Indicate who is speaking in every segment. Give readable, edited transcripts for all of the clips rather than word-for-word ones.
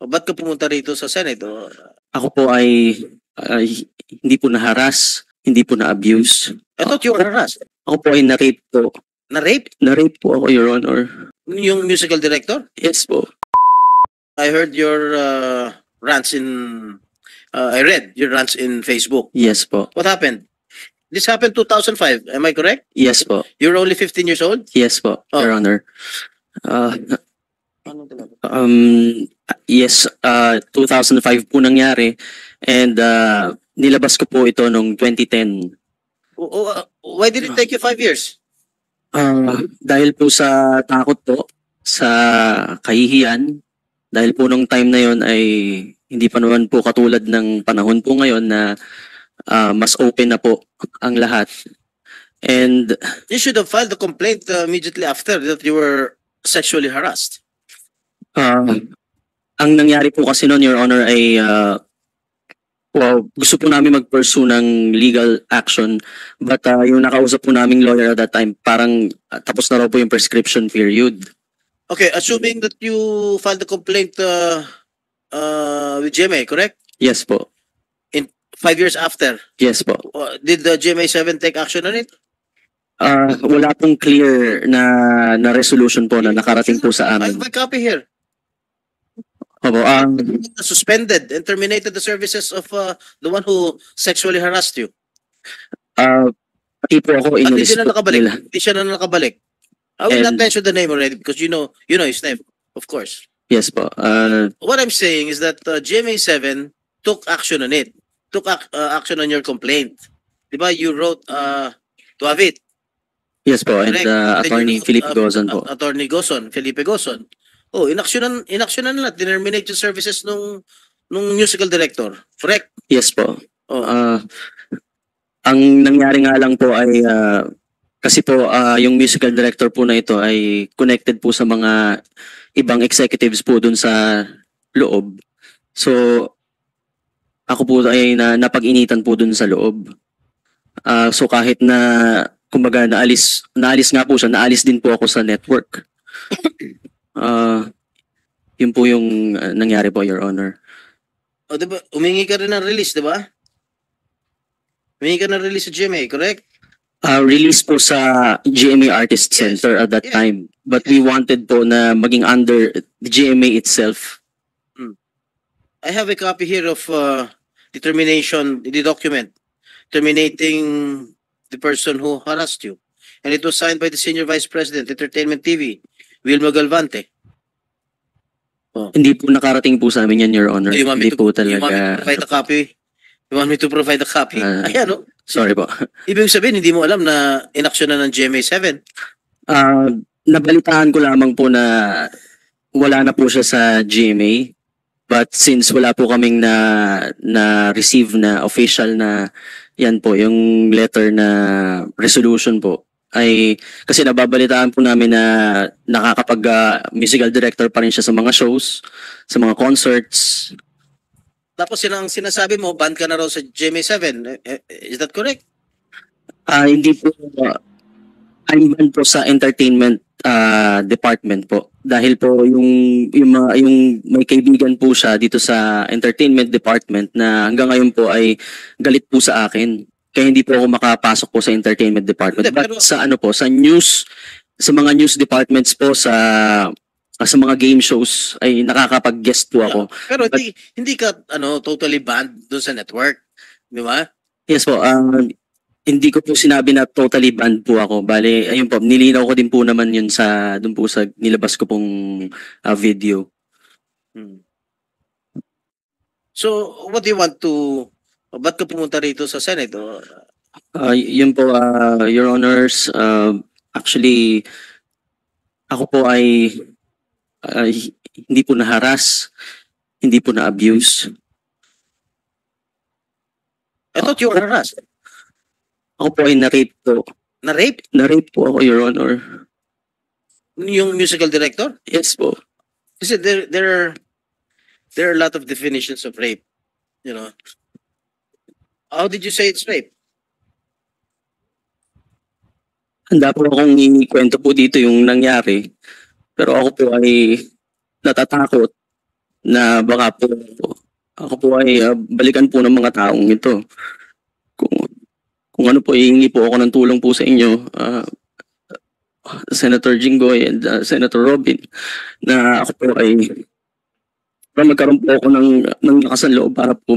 Speaker 1: Ba't ka pumunta rito sa Senate?
Speaker 2: Ako po ay hindi po na-harass, hindi po na-abuse.
Speaker 1: I thought you were harassed.
Speaker 2: Ako po ay na-rape po.
Speaker 1: Na-rape?
Speaker 2: Na-rape po ako, Your Honor.
Speaker 1: Yung musical director?
Speaker 2: Yes po.
Speaker 1: I heard your rants in... I read your rants in Facebook.
Speaker 2: Yes po.
Speaker 1: What happened? This happened 2005. Am I correct?
Speaker 2: Yes po.
Speaker 1: You're only 15 years old?
Speaker 2: Yes po,
Speaker 1: Oh.
Speaker 2: Your Honor. Yes, 2005 po nangyari and nilabas ko po ito noong 2010.
Speaker 1: Why did it take you 5 years?
Speaker 2: Dahil po sa takot po, sa kahihiyan, dahil po nung time na yon ay hindi pa naman po katulad ng panahon po ngayon na mas open na po ang lahat. And
Speaker 1: You should have filed the complaint immediately after that you were sexually harassed.
Speaker 2: ang nangyari po kasi noon, Your Honor, ay gusto po namin mag-pursue ng legal action but yung nakausap po naming lawyer at that time, parang tapos na raw po yung prescription period.
Speaker 1: Okay, assuming that you filed the complaint with GMA, correct?
Speaker 2: Yes po.
Speaker 1: 5 years after,
Speaker 2: Yes po.
Speaker 1: did the GMA7 take action on it?
Speaker 2: Wala pong clear na resolution po na nakarating po sa
Speaker 1: I
Speaker 2: amin.
Speaker 1: have a copy here.
Speaker 2: Opo,
Speaker 1: Suspended and terminated the services of the one who sexually harassed you.
Speaker 2: pati po ako
Speaker 1: At hindi
Speaker 2: inalis
Speaker 1: na
Speaker 2: po
Speaker 1: nakabalik.
Speaker 2: nila.
Speaker 1: Hindi siya na nakabalik. I will not
Speaker 2: And-
Speaker 1: mention the name already because you know his name, of course.
Speaker 2: Yes po.
Speaker 1: What I'm saying is that GMA7 took action on it. Took action on your complaint. Diba? You wrote to have it.
Speaker 2: Yes po. And
Speaker 1: Correct. Then you
Speaker 2: Attorney
Speaker 1: wrote,
Speaker 2: Felipe Gozon po.
Speaker 1: Attorney Gozon, Felipe Gozon. Oh, inaksyonan nila, terminate yung services nung musical director. Correct?
Speaker 2: Yes po.
Speaker 1: Oh.
Speaker 2: Ang nangyari nga lang po ay kasi po yung musical director po na ito ay connected po sa mga ibang executives po dun sa loob. So ako po ay napag-initan po dun sa loob. So kahit na kumbaga naalis nga po siya, naalis din po ako sa network. Yun po yung nangyari po, Your Honor.
Speaker 1: Oh, diba? Umingi ka rin ng release, diba? Umingi ka ng release sa GMA, correct?
Speaker 2: Release po sa GMA Artist Center at that
Speaker 1: Yes.
Speaker 2: time. But we wanted po na maging under the GMA itself.
Speaker 1: I have a copy here of the document terminating the person who harassed you. And it was signed by the Senior Vice President, Entertainment TV, Wilma Galvante.
Speaker 2: Hindi po nakarating po sa amin yan, Your Honor.
Speaker 1: You want me
Speaker 2: Hindi
Speaker 1: to,
Speaker 2: po
Speaker 1: you want me to
Speaker 2: talaga.
Speaker 1: provide a copy? You want me to provide a copy? Ayan, no?
Speaker 2: Sorry po.
Speaker 1: Ibig sabihin, hindi mo alam na inaksyon na ng GMA7.
Speaker 2: Nabalitaan ko lamang po na wala na po siya sa GMA. But since wala po kaming na-receive na official na yan po, yung letter na resolution po, ay kasi nababalitaan po namin na musical director pa rin siya sa mga shows, sa mga concerts.
Speaker 1: Tapos yun ang sinasabi mo, ban ka na raw sa GMA7. Is that correct?
Speaker 2: Hindi po, I'm banned po sa entertainment department po. Dahil po yung may kaibigan po siya dito sa entertainment department na hanggang ngayon po ay galit po sa akin. Kaya hindi po ako makapasok po sa entertainment department.
Speaker 1: Hindi, pero-
Speaker 2: But sa sa news, sa mga news departments po sa mga game shows ay nakakapag-guest po ako.
Speaker 1: Pero hindi ka totally banned doon sa network. Di ba?
Speaker 2: Yes po, hindi ko po sinabi na totally banned po ako. Bale, ayun po, nilinaw ko din po naman yun doon po sa nilabas ko pong video.
Speaker 1: So, what do you want to... Ba't ka pumunta rito sa Senate?
Speaker 2: Yun po, Your Honors, actually, ako po ay hindi po na-harass, hindi po na-abuse.
Speaker 1: I thought you were harassed.
Speaker 2: Ako po ay na-rape po.
Speaker 1: Na-rape?
Speaker 2: Na-rape po ako, Your Honor.
Speaker 1: Yung musical director?
Speaker 2: Yes po.
Speaker 1: Kasi there are a lot of definitions of rape. You know? How did you say it's rape?
Speaker 2: Handa po akong ikwento po dito yung nangyari. Pero ako po ay natatakot na baka po ako po ay balikan po ng mga taong ito. Kung ano po, hihingi po ako ng tulong po sa inyo, Senator Jinggoy and Senator Robin, na ako po ay magkaroon po ako ng lakas ng loob para po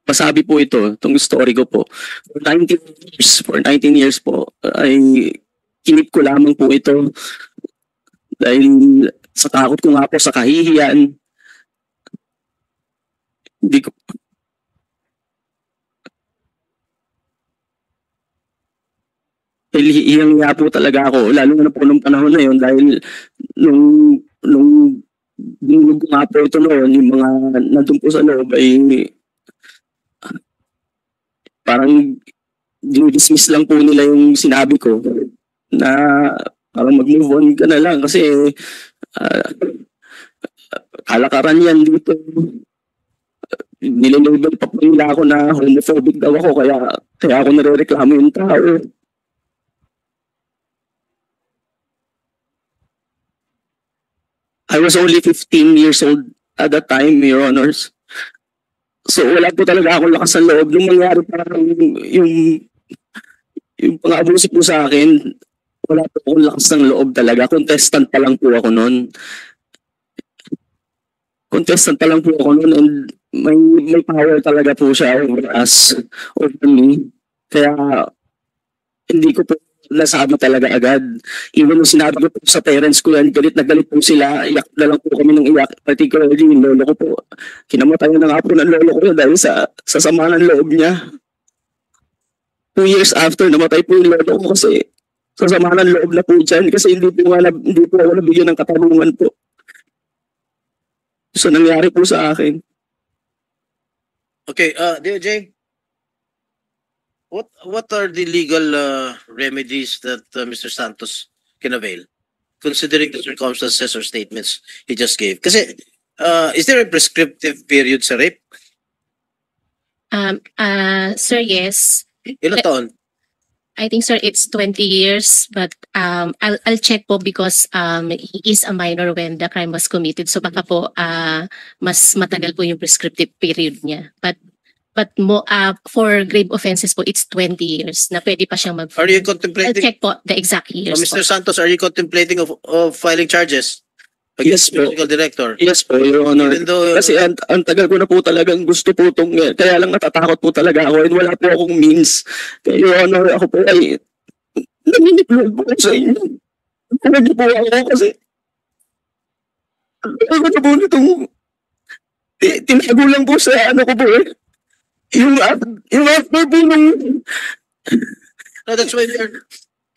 Speaker 2: pasabi po itong story ko po. For 19 years po, ay kinip ko lamang po ito dahil sa takot ko nga po sa kahihiyan. Hindi ko hiyang nga po talaga ako, lalo na po nung panahon na yun dahil nung dinulog ko nga po ito noon, yung mga nandun po sa loob ay parang dinidismiss lang po nila yung sinabi ko na parang mag-move on ka na lang kasi kalakaran yan dito. Nililabel pa po nila ako na homophobic daw ako kaya ako nare-reklamo yung tao. I was only 15 years old at that time, Your Honors. So wala po talaga akong lakas ng loob. Nung mangyari parang yung pang-abuso po sa akin, wala po akong lakas ng loob talaga. Contestant pa lang po ako noon. And may power talaga po siya over us, over me. Kaya hindi ko po nasabi talaga agad. Even nung sinabi ko po sa parents ko yan, galit na galit po sila, iyak na lang po kami ng iyak. Particularly yung lolo ko po. Kinamatayan na nga po ng lolo ko dahil sa sama ng loob niya. 2 years after, namatay po yung lolo ko kasi sa sama ng loob na po dyan kasi hindi po ako nabigyan ng katarungan po. So nangyari po sa akin.
Speaker 1: Okay, DOJ, what are the legal remedies that Mr. Santos can avail, considering the circumstances or statements he just gave? Kasi, is there a prescriptive period sa rape?
Speaker 3: Sir, yes.
Speaker 1: Ilang taon?
Speaker 3: I think, sir, it's 20 years, but I'll check po because he is a minor when the crime was committed. So baka po mas matagal po yung prescriptive period niya. But for grave offenses po, it's 20 years na pwede pa siyang
Speaker 1: Are you
Speaker 3: I'll
Speaker 1: contemplating,
Speaker 3: check po the exact years
Speaker 1: Mr.
Speaker 3: po.
Speaker 1: Santos, are you contemplating of filing charges
Speaker 2: Yes
Speaker 1: against the
Speaker 2: po.
Speaker 1: medical director?
Speaker 2: Yes po, Your Honor.
Speaker 1: Even though,
Speaker 2: Kasi ang tagal ko na po talagang gusto po kaya lang natatakot po talaga ako and wala po akong means. Kaya Your Honor, ako po ay nanginiploid po sa inyo. Nanginiploid po ako kasi ako na po nitong tinago lang po sa ano ko po eh. Yung after po nung
Speaker 1: no, that's why we are,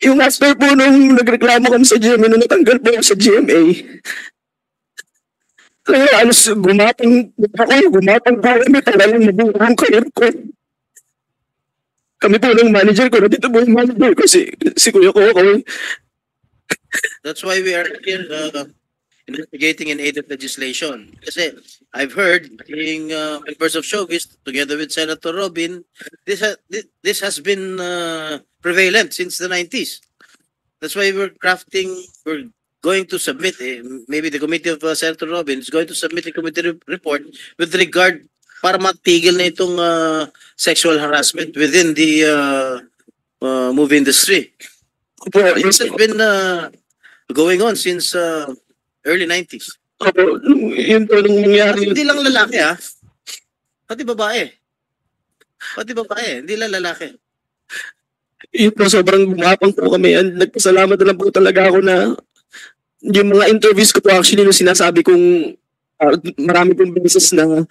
Speaker 2: yung after po nung nagreklamo kami sa GMA nung natanggal po ako sa GMA. Kaya alos gumapang po kami para lang mabuo ang career ko. Kami po ng manager ko, nandito po yung manager ko, si Kuya Coco.
Speaker 1: that's why we are here investigating in aid of legislation. Kasi I've heard being members of Showbiz together with Senator Robin, this has been prevalent since the 90s. That's why we're going to submit, maybe the committee of Senator Robin is going to submit a committee report with regard para matigil na itong sexual harassment within the movie industry. This has been going on since early 90s.
Speaker 2: Opo, yun po nung nangyari.
Speaker 1: Hindi lang lalaki pati babae. Hindi lang lalaki.
Speaker 2: Yun po, sobrang gumapang po kami. And nagpasalamat na lang po talaga ako na yung mga interviews ko po actually nung sinasabi kong marami pong beses na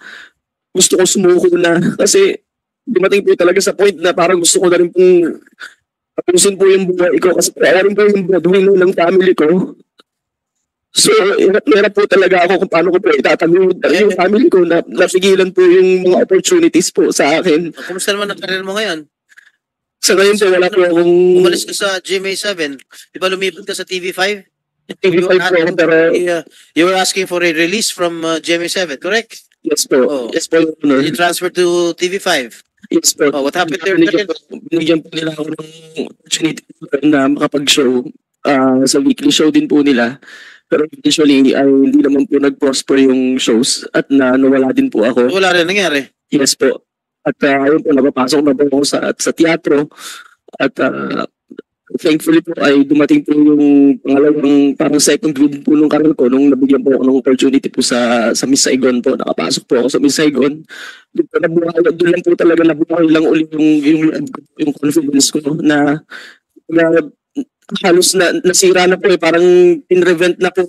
Speaker 2: gusto ko sumuko na kasi dumating po talaga sa point na parang gusto ko na rin pong tapusin po yung buhay ko kasi kaya rin po yung breadwinner ng family ko. So, hirap po talaga ako kung paano ko po itatagod yung family ko na napigilan po yung mga opportunities po sa akin.
Speaker 1: Kumusta naman ang karir mo ngayon?
Speaker 2: Sa ngayon po wala po akong
Speaker 1: Umalis ka sa GMA7. Di ba lumipat ka sa TV5?
Speaker 2: TV5 po ako pero
Speaker 1: You were asking for a release from GMA7, correct?
Speaker 2: yes po.
Speaker 1: Oh.
Speaker 2: Yes po, Your Honor.
Speaker 1: You transferred to TV5.
Speaker 2: Yes po.
Speaker 1: Oh, what happened there?
Speaker 2: Binigyan po nila ako ng opportunity na makapag-show sa weekly show din po nila. Pero usually, ay hindi naman po nag-prosper yung shows at nawala din po ako.
Speaker 1: Wala rin nangyari.
Speaker 2: Yes po. At ayun po, napapasok na po ako sa teatro. At thankfully po ay dumating po yung pangalawang parang second grade po nung karal ko nung nabigyan po ako ng opportunity po sa Miss Saigon po. Nakapasok po ako sa Miss Saigon. Doon lang po talaga nabuhay lang ulit yung confidence ko na halos nasira na po parang in-revent na po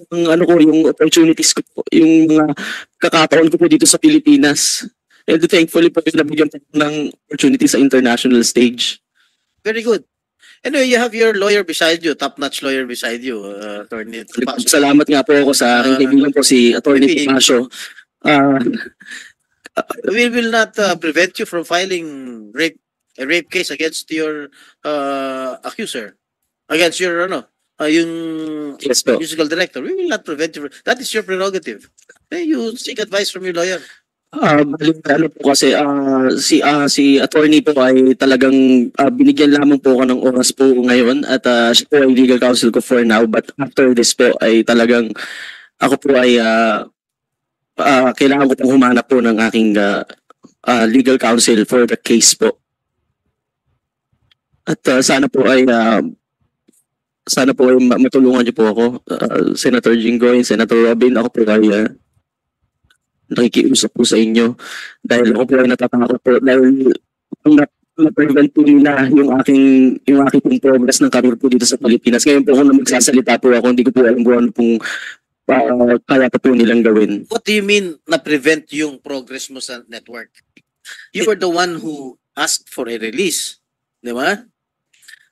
Speaker 2: yung opportunities ko po, yung mga kakataon ko po dito sa Pilipinas. And thankfully po nabigyan po ng opportunity sa international stage.
Speaker 1: Very good. Anyway, you have your lawyer beside you, top-notch lawyer beside you, Attorney.
Speaker 2: Salamat nga po ako sa aking kaibigan po si Attorney Tomasio.
Speaker 1: We will not prevent you from filing a rape case against your accuser, against your yung
Speaker 2: Yes po.
Speaker 1: musical director. We will not prevent you. That is your prerogative. You seek advice from your lawyer.
Speaker 2: Ano po kasi si attorney po ay talagang binigyan lamang po ako ng oras po ngayon at siya po ay legal counsel ko for now, but after this po ay talagang ako po ay kailangan ko pong humanap po ng aking legal counsel for the case po. At sana po ay matulungan niyo po ako, Senator Jinggoy, Senator Robin. Ako po ay nakikiusap po sa inyo dahil ako po ay natatakot po dahil na-prevent po nila yung aking pong progress ng career po dito sa Pilipinas. Ngayon po kung magsasalita po ako, hindi ko po alam kung ano pong kaya pa po nilang gawin.
Speaker 1: What do you mean na-prevent yung progress mo sa network? You were the one who asked for a release. Di ba?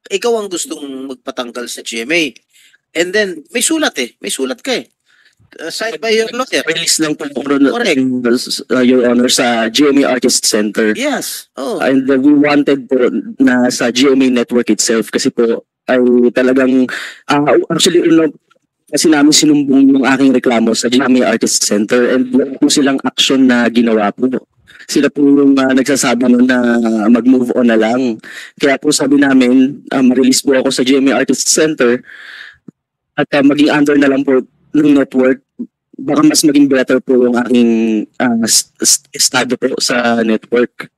Speaker 1: Ikaw ang gustong magpatanggal sa GMA. And then, may sulat ka eh. Signed by your lawyer.
Speaker 2: Release lang po Your Honor, sa GMA Artist Center.
Speaker 1: Yes. Oh.
Speaker 2: And we wanted po na sa GMA network itself kasi po ay talagang actually kasi namin sinumbong yung aking reklamo sa GMA Artist Center and wala po silang action na ginawa po. Sila po yung nagsasabi nun na mag-move on na lang. Kaya po sabi namin, ma-release po ako sa GMA Artist Center at maging under na lang po ng network. Baka mas maging better po yung aking estado po sa network.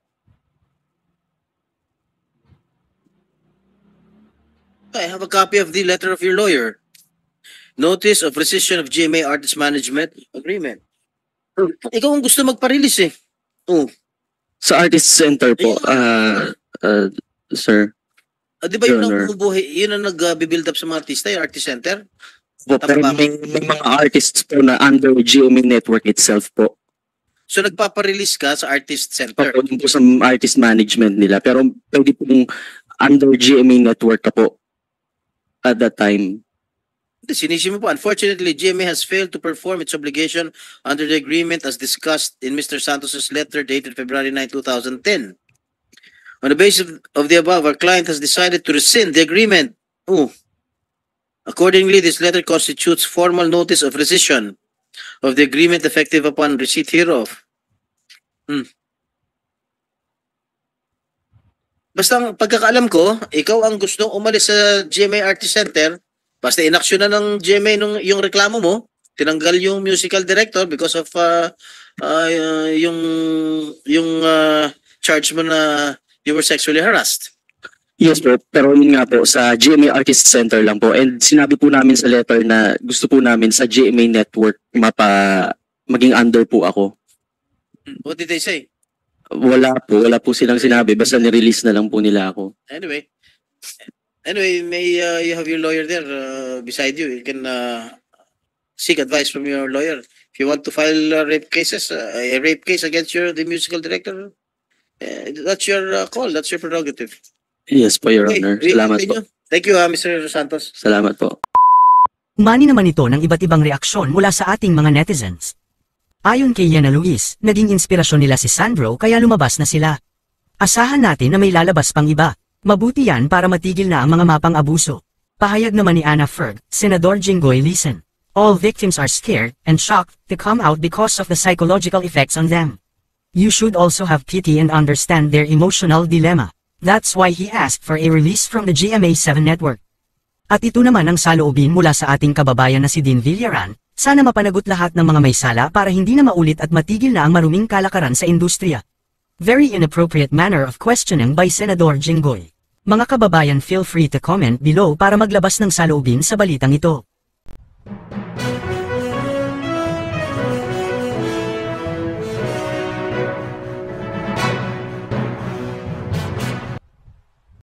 Speaker 1: I have a copy of the letter of your lawyer. Notice of rescission of GMA Artist Management Agreement. Ikaw ang gusto magpa-release eh. Oh.
Speaker 2: Sa Artist Center po, sir.
Speaker 1: Di ba yun ang bumubuhay, yun ang nag-build up sa mga artista, yung Artist Center?
Speaker 2: Po, pero may mga artists po na under GMA network itself po.
Speaker 1: So nagpaparelease ka sa Artist Center?
Speaker 2: Opo, po sa artist management nila. Pero pwede pong under GMA network ka po at that time.
Speaker 1: Sinisi mo po, unfortunately, GMA has failed to perform its obligation under the agreement as discussed in Mr. Santos's letter dated February 9, 2010. On the basis of the above, our client has decided to rescind the agreement. Oh. Accordingly, this letter constitutes formal notice of rescission of the agreement effective upon receipt hereof. Basta ang pagkakaalam ko, ikaw ang gustong umalis sa GMA Artist Center, basta inaksyon na ng GMA yung reklamo mo, tinanggal yung musical director because of yung charge mo na you were sexually harassed.
Speaker 2: Yes po, pero yun nga po, sa GMA Artist Center lang po. And sinabi po namin sa letter na gusto po namin sa GMA network maging under po ako.
Speaker 1: What did they say?
Speaker 2: Wala po silang sinabi, basta ni-release na lang po nila ako.
Speaker 1: Anyway, may you have your lawyer there beside you. You can seek advice from your lawyer. If you want to file rape case against the musical director, that's your call, that's your prerogative.
Speaker 2: Yes po, Your Honor. Salamat po.
Speaker 1: Thank you, Mr. Santos.
Speaker 2: Salamat po.
Speaker 4: Umani naman ito ng iba't ibang reaksyon mula sa ating mga netizens. Ayon kay Yana Luis, naging inspirasyon nila si Sandro kaya lumabas na sila. Asahan natin na may lalabas pang iba. Mabuti yan para matigil na ang mga mapang abuso. Pahayag naman ni Anna Ferg, Senador Jinggoy Leeson. All victims are scared and shocked to come out because of the psychological effects on them. You should also have pity and understand their emotional dilemma. That's why he asked for a release from the GMA7 network. At ito naman ang saloobin mula sa ating kababayan na si Dean Villaran, sana mapanagot lahat ng mga may sala para hindi na maulit at matigil na ang maruming kalakaran sa industriya. Very inappropriate manner of questioning by Senador Jinggoy. Mga kababayan, feel free to comment below para maglabas ng saloobin sa balitang ito.